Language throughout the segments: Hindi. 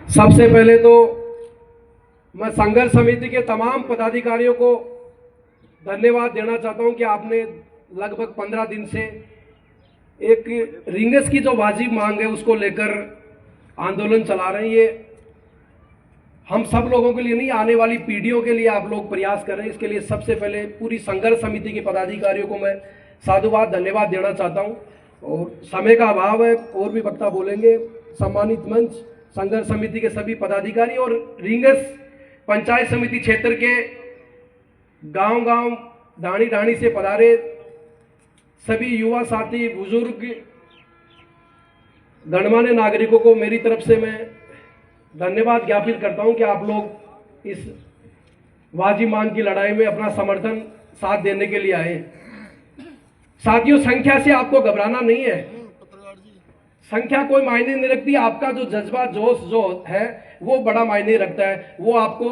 सबसे पहले तो मैं संघर्ष समिति के तमाम पदाधिकारियों को धन्यवाद देना चाहता हूं कि आपने लगभग 15 दिन से एक रिंगस की जो वाजिब मांग है उसको लेकर आंदोलन चला रहे हैं। ये हम सब लोगों के लिए नहीं, आने वाली पीढ़ियों के लिए आप लोग प्रयास कर रहे हैं। इसके लिए सबसे पहले पूरी संघर्ष समिति के पदाधिकारियों को मैं साधुवाद धन्यवाद देना चाहता हूं। और समय का अभाव है, और भी वक्ता बोलेंगे। सम्मानित मंच, संघर्ष समिति के सभी पदाधिकारी और रिंगस पंचायत समिति क्षेत्र के गांव-गांव, ढाणी-ढाणी से पधारे सभी युवा साथी, बुजुर्ग, गणमान्य नागरिकों को मेरी तरफ से मैं धन्यवाद ज्ञापित करता हूं कि आप लोग इस वाजिब मांग की लड़ाई में अपना समर्थन साथ देने के लिए आए। साथियों, संख्या से आपको घबराना नहीं है, संख्या कोई मायने नहीं रखती। आपका जो जज्बा, जोश जो है वो बड़ा मायने रखता है। वो आपको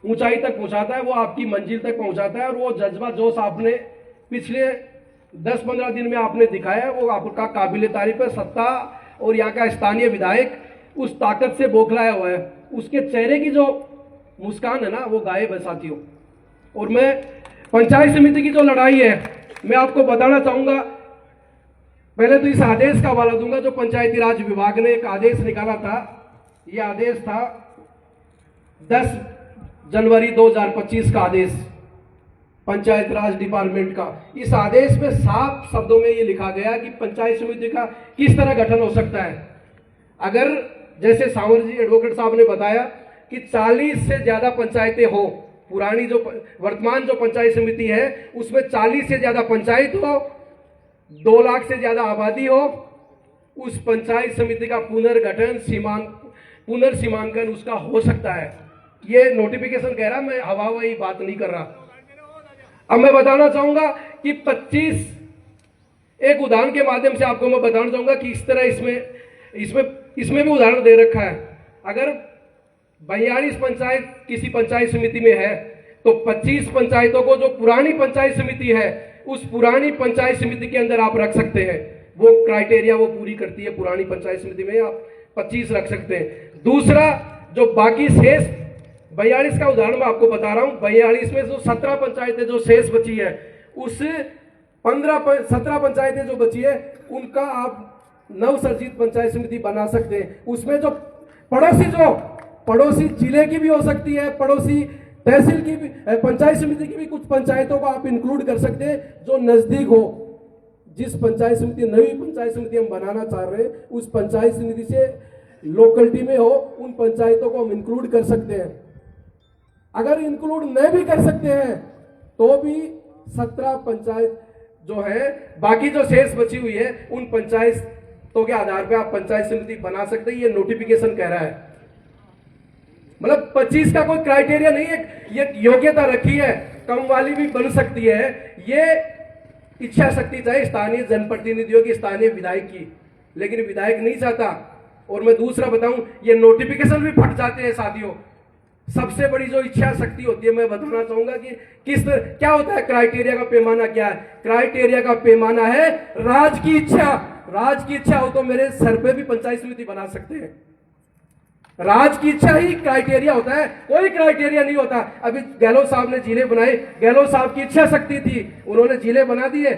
ऊंचाई तक पहुंचाता है, वो आपकी मंजिल तक पहुंचाता है। और वो जज्बा जोश आपने पिछले 10-15 दिन में आपने दिखाया है, वो आपका काबिल तारीफ है। सत्ता और यहाँ का स्थानीय विधायक उस ताकत से बौखलाया हुआ है, उसके चेहरे की जो मुस्कान है ना वो गायब है साथियों। और मैं पंचायत समिति की जो लड़ाई है मैं आपको बताना चाहूंगा। पहले तो इस आदेश का हवाला दूंगा जो पंचायती राज विभाग ने एक आदेश निकाला था। यह आदेश था 10 जनवरी 2025 का आदेश पंचायत राज डिपार्टमेंट का। इस आदेश में साफ शब्दों में यह लिखा गया कि पंचायत समिति का किस तरह गठन हो सकता है। अगर जैसे सांवर जी एडवोकेट साहब ने बताया कि 40 से ज्यादा पंचायतें हो, पुरानी जो वर्तमान जो पंचायत समिति है उसमें 40 से ज्यादा पंचायत हो, 2 लाख से ज्यादा आबादी हो, उस पंचायत समिति का पुनर्गठन, पुनर्सीमांकन उसका हो सकता है। ये नोटिफिकेशन कह रहा, मैं हवाई बात नहीं कर रहा। अब मैं बताना चाहूंगा कि 25 एक उदाहरण के माध्यम से आपको मैं बताना चाहूंगा कि इस तरह इसमें भी उदाहरण दे रखा है। अगर 42 पंचायत किसी पंचायत समिति में है तो 25 पंचायतों को जो पुरानी पंचायत समिति है उस पुरानी पंचायत समिति के अंदर आप रख सकते हैं। वो क्राइटेरिया वो पूरी करती है पुरानी पंचायत समिति में, आप 25 रख सकते हैं। दूसरा, जो बाकी शेष 42 का उदाहरण मैं आपको बता रहा हूं, 42 में जो 17 पंचायतें जो शेष बची है, उस 17 पंचायतें जो बची है उनका आप नवसर्जित पंचायत समिति बना सकते हैं। उसमें जो पड़ोसी जिले की भी हो सकती है, पड़ोसी तहसील की भी, पंचायत समिति की भी कुछ पंचायतों को आप इंक्लूड कर सकते हैं जो नजदीक हो। जिस पंचायत समिति, नई पंचायत समिति हम बनाना चाह रहे हैं उस पंचायत समिति से लोकलिटी में हो, उन पंचायतों को हम इंक्लूड कर सकते हैं। अगर इंक्लूड नहीं भी कर सकते हैं तो भी 17 पंचायत जो है, बाकी जो शेष बची हुई है, उन पंचायतों के आधार पर आप पंचायत समिति बना सकते हैं। ये नोटिफिकेशन कह रहा है। मतलब 25 का कोई क्राइटेरिया नहीं है, ये योग्यता रखी है, कम वाली भी बन सकती है। ये इच्छा शक्ति चाहिए स्थानीय जनप्रतिनिधियों की, स्थानीय विधायक की, लेकिन विधायक नहीं चाहता। और मैं दूसरा बताऊं, ये नोटिफिकेशन भी फट जाते हैं साथियों। सबसे बड़ी जो इच्छा शक्ति होती है, मैं बताना चाहूंगा कि क्या होता है, क्राइटेरिया का पैमाना क्या है। क्राइटेरिया का पैमाना है राज की इच्छा। राज की इच्छा हो तो मेरे सर पे भी पंचायत समिति बना सकते हैं। राज की इच्छा ही क्राइटेरिया होता है, कोई क्राइटेरिया नहीं होता। अभी गहलोत साहब ने जिले बनाए, गहलोत साहब की इच्छा शक्ति थी, उन्होंने जिले बना दिए।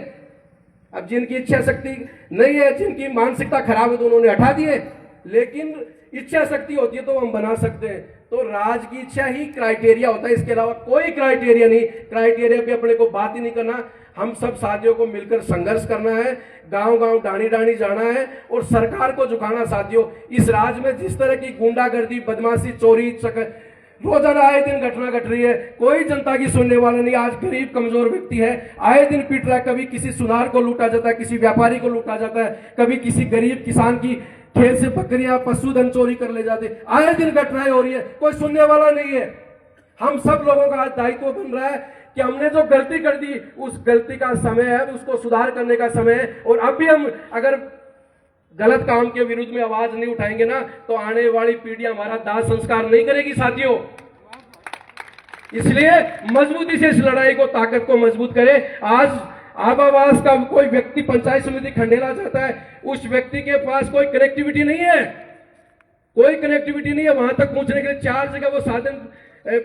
अब जिनकी इच्छा शक्ति नहीं है, जिनकी मानसिकता खराब है, तो उन्होंने हटा दिए। लेकिन इच्छा शक्ति होती है तो हम बना सकते हैं। तो राज की इच्छा ही क्राइटेरिया होता है, इसके अलावा कोई क्राइटेरिया नहीं। क्राइटेरिया पे अपने को बात ही नहीं करना, हम सब साथियों को मिलकर संघर्ष करना है, गांव-गांव, डाणी-डाणी जाना है और सरकार को झुकाना। साथियों, इस राज्य में जिस तरह की गुंडागर्दी, बदमाशी, चोरी, रोजाना आए दिन घटना घट रही है, कोई जनता की सुनने वाला नहीं। आज गरीब कमजोर व्यक्ति है, आए दिन पीट रहा है। कभी किसी सुनार को लूटा जाता है, किसी व्यापारी को लूटा जाता है, कभी किसी गरीब किसान की खेत से बकरियां, पशुधन चोरी कर ले जाते। आए दिन घटनाएं हो रही है, कोई सुनने वाला नहीं है। हम सब लोगों का आज दायित्व बन रहा है कि हमने जो गलती कर दी, उस गलती का समय है, उसको सुधार करने का समय है। और अब भी हम अगर गलत काम के विरुद्ध में आवाज नहीं उठाएंगे ना, तो आने वाली पीढ़ी हमारा दाह संस्कार नहीं करेगी साथियों। इसलिए मजबूती से इस लड़ाई को, ताकत को मजबूत करें। आज आबावास का कोई व्यक्ति पंचायत समिति खंडेला चाहता है, उस व्यक्ति के पास कोई कनेक्टिविटी नहीं है। कोई कनेक्टिविटी नहीं है वहां तक पहुंचने के लिए। 4 जगह वो साधन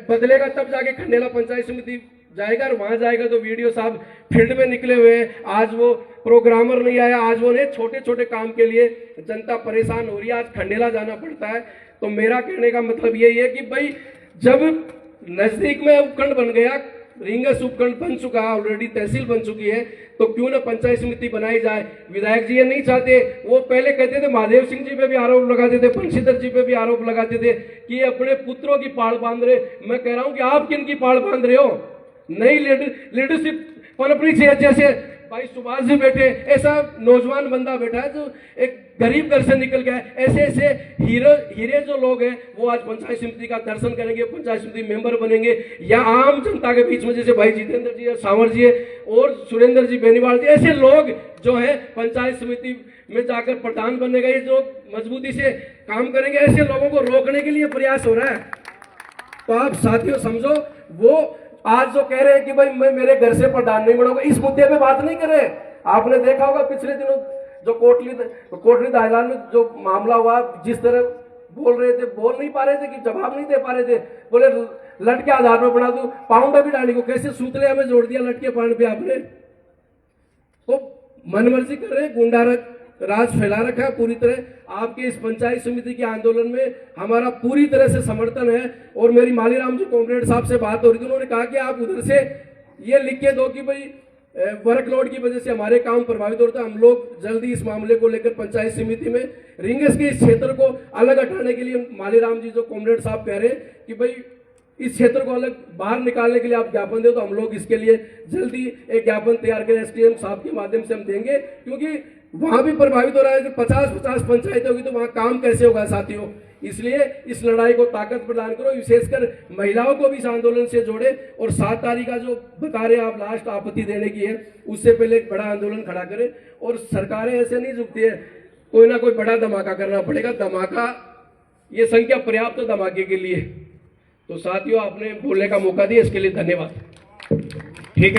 बदलेगा तब जाके खंडेला पंचायत समिति जाएगा, और वहां जाएगा तो वीडियो साहब फील्ड में निकले हुए हैं, आज वो प्रोग्रामर नहीं आया, आज वो नहीं, छोटे छोटे काम के लिए जनता परेशान हो रही है, आज खंडेला जाना पड़ता है। तो मेरा कहने का मतलब यही है कि भाई जब नजदीक में उपखंड बन गया, रिंगस उपखंड बन चुका है, ऑलरेडी तहसील बन चुकी है, तो क्यों ना पंचायत समिति बनाई जाए। विधायक जी ये नहीं चाहते, वो पहले कहते थे, महादेव सिंह जी पे भी आरोप लगाते थे, बंशीधर जी पे भी आरोप लगाते थे कि ये अपने पुत्रों की पाड़ बांध रहे। मैं कह रहा हूं कि आप किन की पाड़ बांध रहे हो? नई लीडरशिप पनपनी चाहिए, जैसे भाई सुभाष जी बैठे, ऐसा नौजवान बंदा बैठा है जो एक गरीब घर से निकल गया है। ऐसे ऐसे हीरे जो लोग हैं वो आज पंचायत समिति का दर्शन करेंगे, पंचायत समिति मेंबर बनेंगे, या आम जनता के बीच में जैसे भाई जितेंद्र जी है, सांवर जी है और सुरेंद्र जी बेनीवाल जी, ऐसे लोग जो है पंचायत समिति में जाकर प्रधान बनने का ये जो मजबूती से काम करेंगे, ऐसे लोगों को रोकने के लिए प्रयास हो रहा है। तो आप साथियों समझो, वो आज जो कह रहे हैं कि भाई मैं मेरे घर से प्रधान नहीं बनाऊंगा, इस मुद्दे पे बात नहीं कर रहे। आपने देखा होगा पिछले दिनों जो कोटली दायलान में जो मामला हुआ, जिस तरह बोल रहे थे, बोल नहीं पा रहे थे कि जवाब नहीं दे पा रहे थे, बोले लट के आधार पर बना दूं, पाउंड अभी डाली को कैसे सूतले में जोड़ दिया लट के पाउंड पे आपने। तो मनमर्जी कर रहे, गुंडा राज फैला रखा है पूरी तरह। आपके इस पंचायत समिति के आंदोलन में हमारा पूरी तरह से समर्थन है। और मेरी मालीराम जी कॉमरेड साहब से बात हो रही थी, उन्होंने कहा कि आप उधर से ये लिख के दो कि भाई वर्कलोड की वजह से हमारे काम प्रभावित होते हैं, हम लोग जल्दी इस मामले को लेकर पंचायत समिति में रिंगस के इस क्षेत्र को अलग हटाने के लिए, मालीराम जी जो कॉमरेड साहब कह रहे हैं कि भाई इस क्षेत्र को अलग बाहर निकालने के लिए आप ज्ञापन दे, तो हम लोग इसके लिए जल्दी एक ज्ञापन तैयार करें, एसडीएम साहब के माध्यम से हम देंगे, क्योंकि वहां भी प्रभावित हो रहा है कि 50-50 पंचायतें होगी तो वहां काम कैसे होगा साथियों। इसलिए इस लड़ाई को ताकत प्रदान करो, विशेषकर महिलाओं को भी इस आंदोलन से जोड़े। और 7 तारीख का जो बता रहे आप लास्ट आपत्ति देने की है, उससे पहले एक बड़ा आंदोलन खड़ा करें। और सरकारें ऐसे नहीं झुकती है, कोई ना कोई बड़ा धमाका करना पड़ेगा। धमाका, ये संख्या पर्याप्त धमाके के लिए। तो साथियों, आपने बोलने का मौका दिया, इसके लिए धन्यवाद।